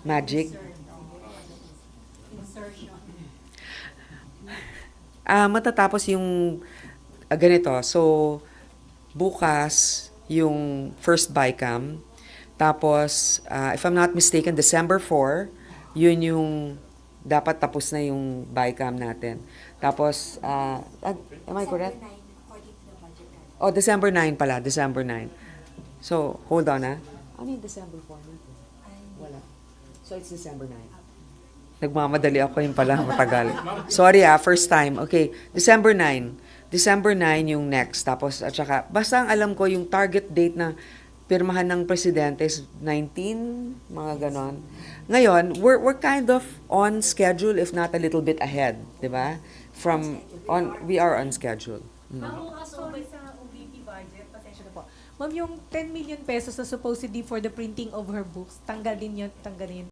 Magic. Matatapos yung ganito. So, bukas yung first BICAM. Tapos, if I'm not mistaken, December 4, yun yung dapat tapos na yung BICAM natin. Tapos, am I correct? Oh, December 9 pala, December 9. So, hold on Ano yung December 4 natin? Wala. So, it's December 9. Nagmamadali ako yun pala, matagal. Sorry first time. Okay, December 9. December 9 yung next. Tapos, at saka, basta ang alam ko, yung target date na pirmahan ng presidente is 19, mga ganon. Ngayon, we're kind of on schedule, if not a little bit ahead, di ba? We are on schedule. Ma'am, sorry sa OVP budget, pasensya na po. Ma'am, yung 10 million pesos na supposedly for the printing of her books, tanggalin yun.